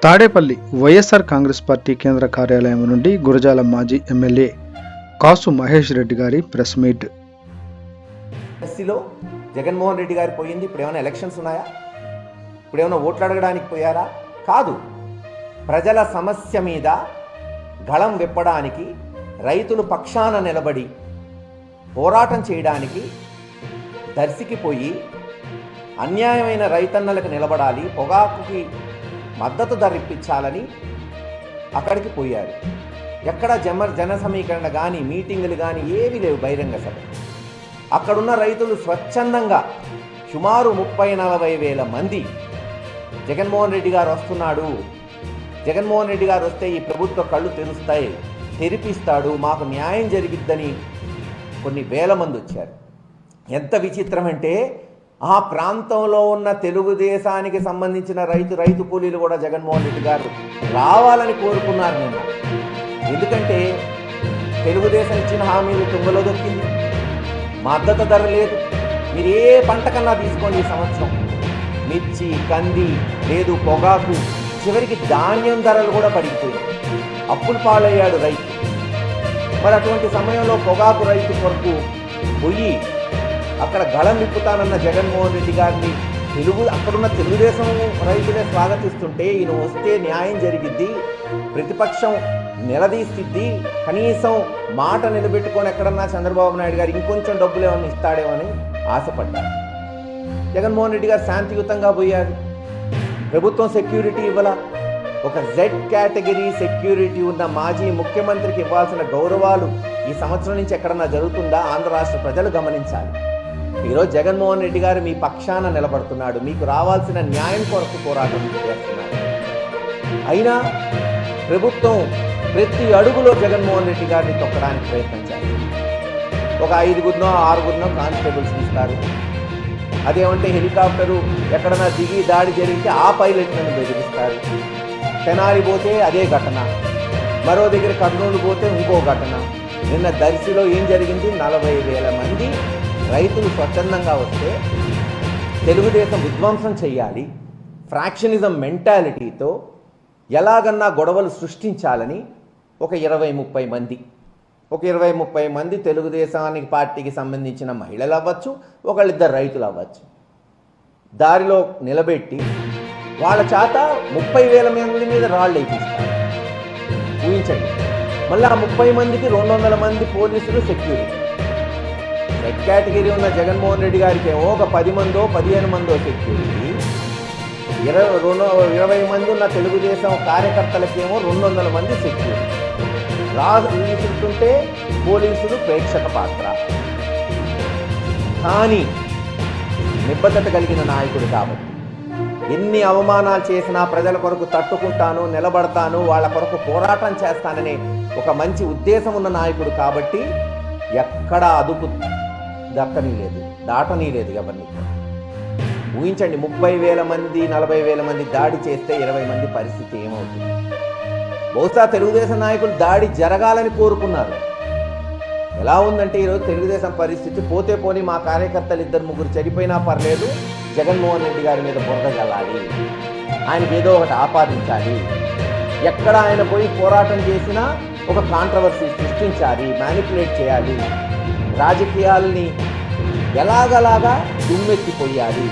Tadepalli YSR Congress party కేంద్ర కార్యాలయం నుండి గురజాల మాజీ ఎమ్మెల్యే కాసు మహేష్ రెడ్డి గారి ప్రెస్ మీట్. ఎస్సీలో జగన్మోహన్ రెడ్డి గారు పోయింది. ఇప్పుడు ఏమైనా ఎలక్షన్స్ ఉన్నాయా? ఇప్పుడు ఏమైనా ఓట్లు అడగడానికి పోయారా? కాదు. ప్రజల సమస్య మీద గళం విప్పడానికి, రైతులు పక్షాన నిలబడి పోరాటం చేయడానికి దర్శికి పోయి అన్యాయమైన రైతన్నలకు నిలబడాలి, పొగాకుకి మద్దతు ధర ఇప్పించాలని అక్కడికి పోయారు. ఎక్కడ జన సమీకరణ కానీ మీటింగులు కానీ ఏవి లేవు, బహిరంగ సభ. అక్కడున్న రైతులు స్వచ్ఛందంగా సుమారు 30-40 వేల మంది జగన్మోహన్ రెడ్డి గారు వస్తున్నాడు, జగన్మోహన్ రెడ్డి గారు వస్తే ఈ ప్రభుత్వ కళ్ళు తెరుస్తాయి, తెరిపిస్తాడు, మాకు న్యాయం జరిగిద్దని కొన్ని వేల మంది వచ్చారు. ఎంత విచిత్రం అంటే ఆ ప్రాంతంలో ఉన్న తెలుగుదేశానికి సంబంధించిన రైతు కూలీలు కూడా జగన్మోహన్ రెడ్డి గారు రావాలని కోరుకున్నారు నిన్న. ఎందుకంటే తెలుగుదేశం ఇచ్చిన హామీలు తుంగలో దొక్కింది, మద్దతు ధర లేదు. మీరు ఏ పంట కన్నా తీసుకోండి, ఈ సంవత్సరం మిర్చి, కంది లేదు, పొగాకు, చివరికి ధాన్యం ధరలు కూడా పడిపోయాయి. అప్పులు పాలయ్యాడు రైతు. మరి అటువంటి సమయంలో పొగాకు రైతు కొరకు పోయి అక్కడ గళం విప్పుతానన్న జగన్మోహన్ రెడ్డి గారిని అక్కడున్న తెలుగుదేశం రైతులే స్వాగతిస్తుంటే, ఈయన వస్తే న్యాయం జరిగిద్ది, ప్రతిపక్షం నిలదీసిద్ది, కనీసం మాట నిలబెట్టుకొని ఎక్కడన్నా చంద్రబాబు నాయుడు గారు ఇంకొంచెం డబ్బులు ఏమన్నా ఇస్తాడేమని ఆశపడ్డారు. జగన్మోహన్ రెడ్డి గారు శాంతియుతంగా పోయారు. ప్రభుత్వం సెక్యూరిటీ ఇవ్వాల. ఒక జెడ్ కేటగిరీ సెక్యూరిటీ ఉన్న మాజీ ముఖ్యమంత్రికి ఇవ్వాల్సిన గౌరవాలు ఈ సంవత్సరం నుంచి ఎక్కడన్నా జరుగుతుందా? ఆంధ్ర రాష్ట్ర ప్రజలు గమనించాలి. ఈరోజు జగన్మోహన్ రెడ్డి గారు మీ పక్షాన నిలబడుతున్నాడు, మీకు రావాల్సిన న్యాయం కొరకు పోరాటం చేస్తున్నాడు. అయినా ప్రభుత్వం ప్రతి అడుగులో జగన్మోహన్ రెడ్డి గారిని తొక్కడానికి ప్రయత్నం చేస్తారు. ఒక 5-6 కానిస్టేబుల్స్ ఇస్తారు. అదేమంటే హెలికాప్టరు ఎక్కడన్నా దిగి దాడి జరిగితే ఆ పైలట్లను బెదిరిస్తారు. తెనాలి పోతే అదే ఘటన, మరో దగ్గర కర్నూలు పోతే ఇంకో ఘటన. నిన్న దర్శిలో ఏం జరిగింది? 40,000 మంది రైతులు స్వచ్ఛందంగా వస్తే తెలుగుదేశం విధ్వంసం చెయ్యాలి, ఫ్రాక్షనిజం మెంటాలిటీతో ఎలాగన్నా గొడవలు సృష్టించాలని ఒక 20-30 మంది తెలుగుదేశానికి పార్టీకి సంబంధించిన మహిళలు అవ్వచ్చు, ఒకళ్ళిద్దరు రైతులు అవ్వచ్చు, దారిలో నిలబెట్టి వాళ్ళ చేత 30,000 మంది మీద రాళ్ళు వేయిస్తారు. ఊహించండి. మళ్ళీ ఆ 30 మందికి 200 మంది పోలీసులు సెక్యూరిటీ. రెడ్ కేటగిరీ ఉన్న జగన్మోహన్ రెడ్డి గారికి ఏమో ఒక 10 మందో 15 మందో సెక్యూరిటీ, 20 మంది ఉన్న తెలుగుదేశం కార్యకర్తలకేమో 200 మంది సెక్యూరిటీ. రాసుంటే పోలీసులు ప్రేక్షక పాత్ర. కానీ నిబద్ధత కలిగిన నాయకుడు కాబట్టి ఎన్ని అవమానాలు చేసినా ప్రజల కొరకు తట్టుకుంటాను, నిలబడతాను, వాళ్ళ కొరకు పోరాటం చేస్తాననే ఒక మంచి ఉద్దేశం ఉన్న నాయకుడు కాబట్టి ఎక్కడ అదుపు దాటనీ లేదు ఎవరిని. ఊహించండి, 30,000 మంది 40,000 మంది దాడి చేస్తే 20 మంది పరిస్థితి ఏమవుతుంది? బహుశా తెలుగుదేశం నాయకులు దాడి జరగాలని కోరుకున్నారు. ఎలా ఉందంటే ఈరోజు తెలుగుదేశం పరిస్థితి, పోతే పోని మా కార్యకర్తలు 2-3 చనిపోయినా పర్లేదు, జగన్మోహన్ రెడ్డి గారి మీద బురద జల్లాలి, ఆయనకి ఏదో ఒకటి ఆపాదించాలి, ఎక్కడ ఆయన పోయి పోరాటం చేసినా ఒక కాంట్రవర్సీ సృష్టించాలి, మ్యానిపులేట్ చేయాలి, రాజకీయాల్ని ఎలాగలాగా దుమ్మెత్తిపోయాలి.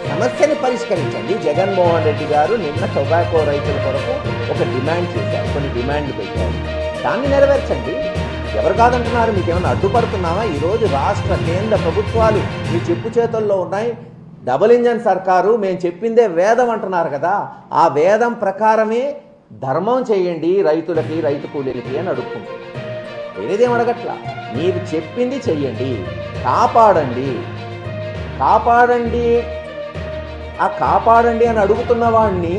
సమస్యని పరిష్కరించండి. జగన్మోహన్ రెడ్డి గారు నిన్న టొబాకో రైతుల కొరకు ఒక డిమాండ్ చేశారు, కొన్ని డిమాండ్లు పెట్టారు, దాన్ని నెరవేర్చండి. ఎవరు కాదంటున్నారు? మీకేమైనా అడ్డుపడుతున్నామా? ఈరోజు రాష్ట్ర కేంద్ర ప్రభుత్వాలు మీ చెప్పు చేతుల్లో ఉన్నాయి. డబుల్ ఇంజన్ సర్కారు, మేము చెప్పిందే వేదం అంటున్నారు కదా, ఆ వేదం ప్రకారమే ధర్మం చేయండి రైతులకి, రైతు కూలీలకి అని అడుక్కుంటుంది. వేరేదేం అడగట్లా, మీరు చెప్పింది చెయ్యండి, కాపాడండి. ఆ కాపాడండి అని అడుగుతున్న వాడిని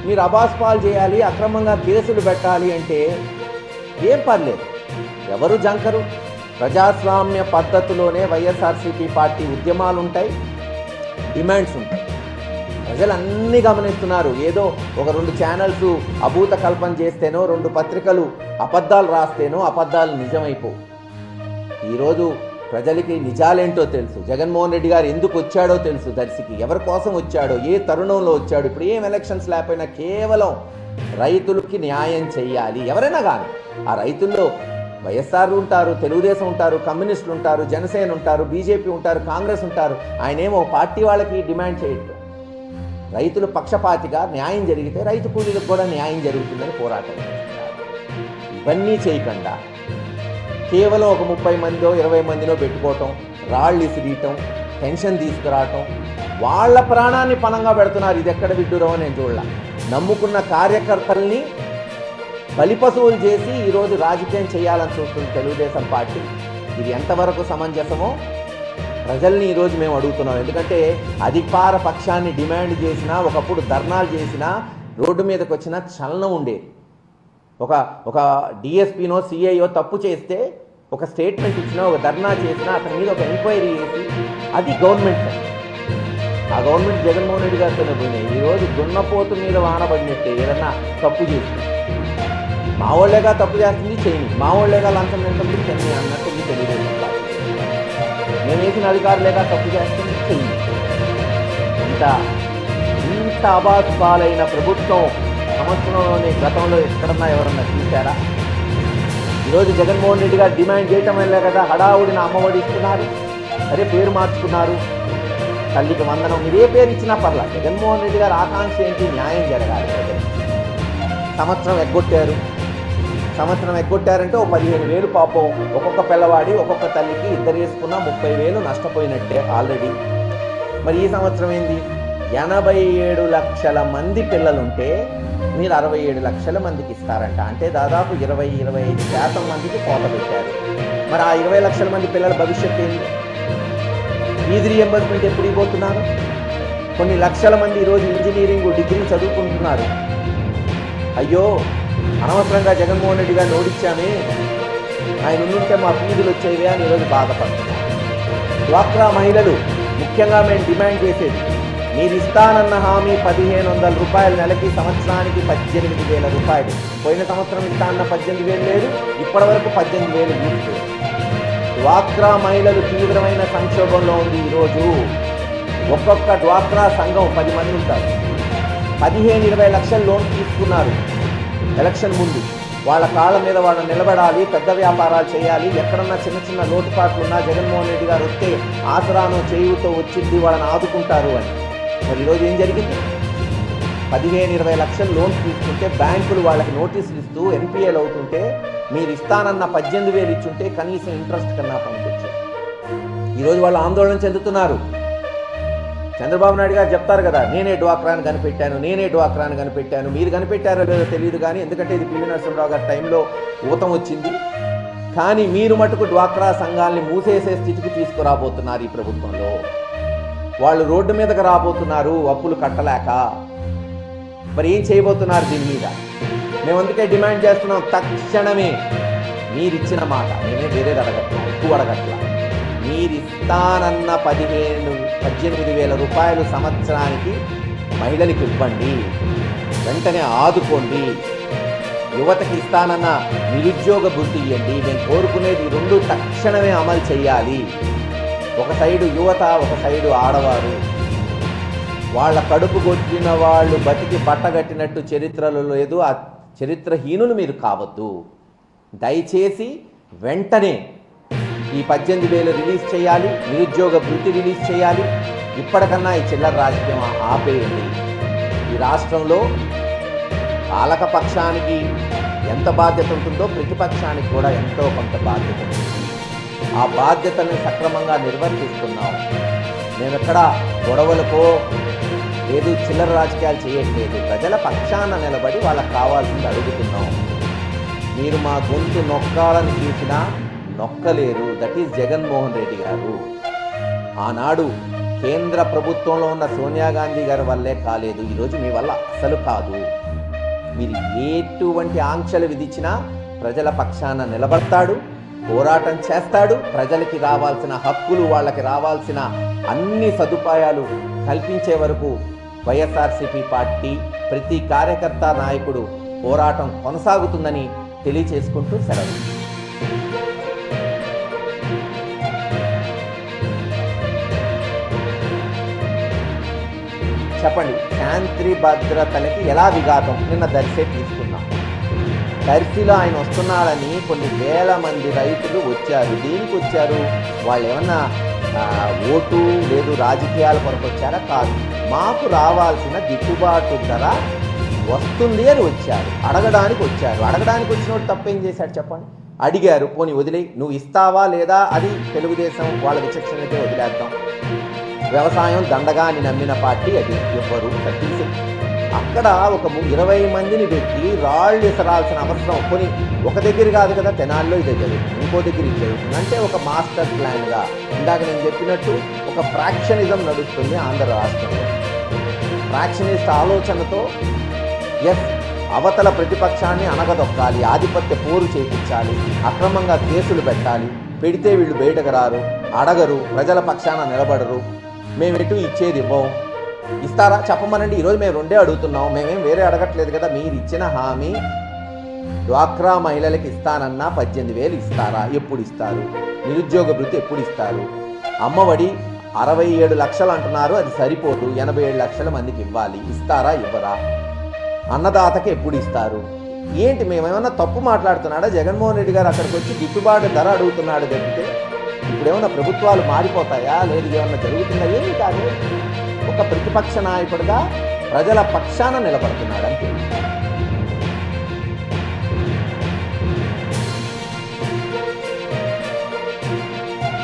మీరు అబాస్పాలు చేయాలి, అక్రమంగా కేసులు పెట్టాలి అంటే ఏం పర్లేదు, ఎవరు జంకరు. ప్రజాస్వామ్య పద్ధతిలోనే వైఎస్ఆర్సీపీ పార్టీ ఉద్యమాలు ఉంటాయి, డిమాండ్స్ ఉంటాయి. ప్రజలు అన్నీ గమనిస్తున్నారు. ఏదో ఒక 2 ఛానల్స్ అభూత కల్పన చేస్తేనో, 2 పత్రికలు అబద్ధాలు రాస్తేనో అబద్ధాలు నిజమైపో. ఈరోజు ప్రజలకి నిజాలేంటో తెలుసు. జగన్మోహన్ రెడ్డి గారు ఎందుకు వచ్చాడో తెలుసు. దర్శికి ఎవరి కోసం వచ్చాడో, ఏ తరుణంలో వచ్చాడు. ఇప్పుడు ఏం ఎలక్షన్స్ లేకపోయినా కేవలం రైతులకి న్యాయం చేయాలి. ఎవరైనా కానీ ఆ రైతుల్లో వైఎస్ఆర్ ఉంటారు, తెలుగుదేశం ఉంటారు, కమ్యూనిస్టులు ఉంటారు, జనసేన ఉంటారు, బీజేపీ ఉంటారు, కాంగ్రెస్ ఉంటారు. ఆయనేమో పార్టీ వాళ్ళకి డిమాండ్ చేయట్లేదు. రైతులు పక్షపాతిగా న్యాయం జరిగితే రైతు కూలీలకు కూడా న్యాయం జరుగుతుందని పోరాటం చేస్తున్నారు. ఇవన్నీ చేయకుండా కేవలం ఒక 30 మందో 20 మందినో పెట్టుకోవటం, రాళ్ళు ఇసిరీయటం, పెన్షన్ తీసుకురావటం, వాళ్ళ ప్రాణాన్ని పణంగా పెడుతున్నారు. ఇది ఎక్కడ విడ్డూరం నేను చూడాల. నమ్ముకున్న కార్యకర్తల్ని బలిపశువులు చేసి ఈరోజు రాజకీయం చేయాలని చూస్తుంది తెలుగుదేశం పార్టీ. ఇది ఎంతవరకు సమంజసమో ప్రజల్ని ఈరోజు మేము అడుగుతున్నాం. ఎందుకంటే అధికార పక్షాన్ని డిమాండ్ చేసినా, ఒకప్పుడు ధర్నాలు చేసినా, రోడ్డు మీదకి వచ్చిన చలనం ఉండేది. ఒక డిఎస్పీనో సిఐఓ తప్పు చేస్తే ఒక స్టేట్మెంట్ ఇచ్చినా, ఒక ధర్నా చేసినా, అతని మీద ఒక ఎంక్వైరీ చేసి, అది గవర్నమెంట్. ఆ గవర్నమెంట్ జగన్మోహన్ రెడ్డి గారితోనే పోయినాయి. ఈరోజు దున్నపోతు మీద వానబడినట్టే ఏదన్నా తప్పు చేస్తుంది. మా వాళ్ళేగా తప్పు చేస్తుంది చేయని, మా వాళ్ళేగా లంచం తింటుంది చెయ్యి అన్నట్టుంది తెలుగుదేశం. మేము వేసిన అధికారులేగా తప్పు చేస్తుంది చెయ్యి. ఇంత అబాధ పాలైన ప్రభుత్వం సంవత్సరంలోనే గతంలో ఎక్కడన్నా ఎవరన్నా చూశారా? ఈరోజు జగన్మోహన్ రెడ్డి గారు డిమాండ్ చేయటం వల్లే కదా హడావుడిని అమ్మఒడి ఇస్తున్నారు. అదే పేరు మార్చుకున్నారు, తల్లికి వందనం. ఇదే పేరు ఇచ్చినా పర్లా. జగన్మోహన్ రెడ్డి గారు ఆకాంక్ష ఏంటి? న్యాయం జరగాలి. సంవత్సరం ఎగ్గొట్టారంటే ఓ 15,000 పాపం ఒక్కొక్క పిల్లవాడి ఒక్కొక్క తల్లికి ఇద్దరు వేసుకున్న 30,000 నష్టపోయినట్టే ఆల్రెడీ. మరి ఈ సంవత్సరం ఏంది? 87 లక్షల మంది పిల్లలుంటే మీరు 67 లక్షల మందికి ఇస్తారంట. అంటే దాదాపు 20-25% మందికి కోత పెట్టారు. మరి ఆ 20 లక్షల మంది పిల్లల భవిష్యత్తు ఏంటి? ఫీజు రీఎంబర్స్మెంట్ ఎప్పుడు ఇవ్వబోతున్నారు? కొన్ని లక్షల మంది ఈరోజు ఇంజనీరింగ్ డిగ్రీ చదువుకుంటున్నారు. అయ్యో అనవసరంగా జగన్మోహన్ రెడ్డి గారిని ఓడించామే, ఆయన ఉండుంటే మా ఫీజులు వచ్చేవి అని ఈరోజు బాధపడుతున్నారు. డ్వాక్రా మహిళలు ముఖ్యంగా మేము డిమాండ్ చేసేది, మీరు ఇస్తానన్న హామీ 1,500 రూపాయలు నెలకి, సంవత్సరానికి 18,000 రూపాయలు. పోయిన సంవత్సరం ఇస్తానన్న 18,000 లేదు, ఇప్పటి వరకు 18,000 లేదు. డ్వాక్రా మహిళలు తీవ్రమైన సంక్షోభంలో ఉంది. ఈరోజు ఒక్కొక్క డ్వాక్రా సంఘం 10 మంది ఉంటారు. 15-20 లక్షల లోన్ తీసుకున్నారు ఎలక్షన్ ముందు. వాళ్ళ కాళ్ళ మీద వాళ్ళు నిలబడాలి, పెద్ద వ్యాపారాలు చేయాలి. ఎక్కడన్నా చిన్న లోటుపాట్లు ఉన్నా జగన్మోహన్ రెడ్డి గారు వస్తే ఆసరాను చేయుతో వచ్చింది, వాళ్ళని ఆదుకుంటారు అని. మరి ఈరోజు ఏం జరిగింది? 15-20 లక్షలు లోన్ తీసుకుంటే బ్యాంకులు వాళ్ళకి నోటీసులు ఇస్తూ ఎన్పిఏలు అవుతుంటే, మీరు ఇస్తానన్న 18,000 ఇచ్చుంటే కనీసం ఇంట్రెస్ట్ కన్నా పంపించారు. ఈరోజు వాళ్ళు ఆందోళన చెందుతున్నారు. చంద్రబాబు నాయుడు గారు చెప్తారు కదా, నేనే డ్వాక్రాను కనిపెట్టాను. మీరు కనిపెట్టారో లేదో తెలియదు కానీ, ఎందుకంటే ఇది పివి నరసింహరావు గారి టైంలో ఊతం వచ్చింది. కానీ మీరు మటుకు డ్వాక్రా సంఘాలని మూసేసే స్థితికి తీసుకురాబోతున్నారు ఈ ప్రభుత్వంలో. వాళ్ళు రోడ్డు మీదకి రాబోతున్నారు అప్పులు కట్టలేక. మరి ఏం చేయబోతున్నారు దీని మీద? మేము అందుకే డిమాండ్ చేస్తున్నాం, తక్షణమే మీరిచ్చిన మాట, నేనే వేరేది అడగట్లా, ఎక్కువ అడగట్లా, మీరిస్తానన్న 18,000 రూపాయలు సంవత్సరానికి మహిళలకు ఇవ్వండి, వెంటనే ఆదుకోండి. యువతకి ఇస్తానన్న నిరుద్యోగ భృతి ఇవ్వండి. మేము కోరుకునేది 2 తక్షణమే అమలు చేయాలి. ఒక సైడు యువత, ఒక సైడు ఆడవారు. వాళ్ళ కడుపు కొట్టిన వాళ్ళు బతికి బట్టగట్టినట్టు చరిత్రలో లేదు. ఆ చరిత్రహీనులు మీరు కావద్దు. దయచేసి వెంటనే ఈ 18,000 రిలీజ్ చేయాలి, నిరుద్యోగ భృతి రిలీజ్ చేయాలి. ఇప్పటికన్నా ఈ చిల్లర రాజకీయం ఆపేయండి. ఈ రాష్ట్రంలో పాలక పక్షానికి ఎంత బాధ్యత ఉంటుందో ప్రతిపక్షానికి కూడా ఎంతో కొంత బాధ్యత ఉంటుంది. ఆ బాధ్యతను సక్రమంగా నిర్వర్తిస్తున్నాం. మేము ఎక్కడ గొడవలకో లేదు చిల్లర రాజకీయాలు చేయట్లేదు. ప్రజల పక్షాన నిలబడి వాళ్ళకి కావాల్సింది అడుగుతున్నాం. మీరు మా గొంతు నొక్కాలని చూసినా నొక్కలేరు. దట్ ఈజ్ జగన్మోహన్ రెడ్డి గారు. ఆనాడు కేంద్ర ప్రభుత్వంలో ఉన్న సోనియా గాంధీ గారి వల్లే కాలేదు, ఈరోజు మీ వల్ల అసలు కాదు. మీరు ఎటువంటి ఆంక్షలు విధించినా ప్రజల పక్షాన నిలబడతాడు, పోరాటం చేస్తాడు. ప్రజలకి రావాల్సిన హక్కులు, వాళ్ళకి రావాల్సిన అన్ని సదుపాయాలు కల్పించే వరకు వైఎస్ఆర్సీపీ పార్టీ, ప్రతి కార్యకర్త, నాయకుడు పోరాటం కొనసాగుతుందని తెలియచేసుకుంటూ సెలవు. చెప్పండి, శాంతి భద్రతలకి ఎలా విఘాతం? నిన్న దర్శే తీసుకున్నాం. దర్శిలో ఆయన వస్తున్నాడని కొన్ని వేల మంది రైతులు వచ్చారు. దేనికి వచ్చారు? వాళ్ళు ఏమన్నా ఓటు లేదు రాజకీయాల కొరకు వచ్చారా? కాదు, మాకు రావాల్సిన గిట్టుబాటు ధర వస్తుంది అని వచ్చారు, అడగడానికి వచ్చారు. అడగడానికి వచ్చినోడు తప్పేం చేశాడు చెప్పండి? అడిగారు, పోనీ వదిలే, నువ్వు ఇస్తావా లేదా అది తెలుగుదేశం వాళ్ళ విచక్షణకే వదిలేద్దాం. వ్యవసాయం దండగా అని నమ్మిన పార్టీ అది, ఎవ్వరు తగ్గించి అక్కడ ఒక 20 మందిని పెట్టి రాళ్ళు ఇసరాల్సిన అవసరం కొని ఒక దగ్గర కాదు కదా, తెనాల్లో ఇదే జరుగుతుంది, ఇంకో దగ్గర ఇది జరుగుతుంది. అంటే ఒక మాస్టర్ ప్లాన్గా ఇందాక నేను చెప్పినట్టు ఒక ఫ్రాక్షనిజం నడుస్తుంది ఆంధ్ర రాష్ట్రంలో. ఫ్రాక్షనిస్ట్ ఆలోచనతో అవతల ప్రతిపక్షాన్ని అణగదొక్కాలి, ఆధిపత్య పోరు చేయించాలి, అక్రమంగా కేసులు పెట్టాలి, పెడితే వీళ్ళు బయటకు రారు, అడగరు, ప్రజల పక్షాన నిలబడరు, మేమెటు ఇచ్చేది ఇవ్వం. ఇస్తారా చెప్పమనండి. ఈరోజు మేము 2 అడుగుతున్నాం, మేమేం వేరే అడగట్లేదు కదా. మీరు ఇచ్చిన హామీ డ్వాక్రా మహిళలకు ఇస్తానన్నా 18,000 ఇస్తారా? ఎప్పుడు ఇస్తారు? నిరుద్యోగ భృతి ఎప్పుడు ఇస్తారు? అమ్మఒడి 67 లక్షలు అంటున్నారు, అది సరిపోదు, 87 లక్షల మందికి ఇవ్వాలి, ఇస్తారా ఇవ్వరా? అన్నదాతకి ఎప్పుడు ఇస్తారు? ఏంటి, మేమేమన్నా తప్పు మాట్లాడుతున్నాడా? జగన్మోహన్ రెడ్డి గారు అక్కడికి వచ్చి గిట్టుబాటు ధర అడుగుతున్నాడు తప్పితే ఇప్పుడేమన్నా ప్రభుత్వాలు మారిపోతాయా, లేదు ఏమన్నా జరుగుతుందా? ఏమీ కాదు. ఒక ప్రతిపక్ష నాయకుడిగా ప్రజల పక్షాన నిలబడుతున్నాడు అంతే.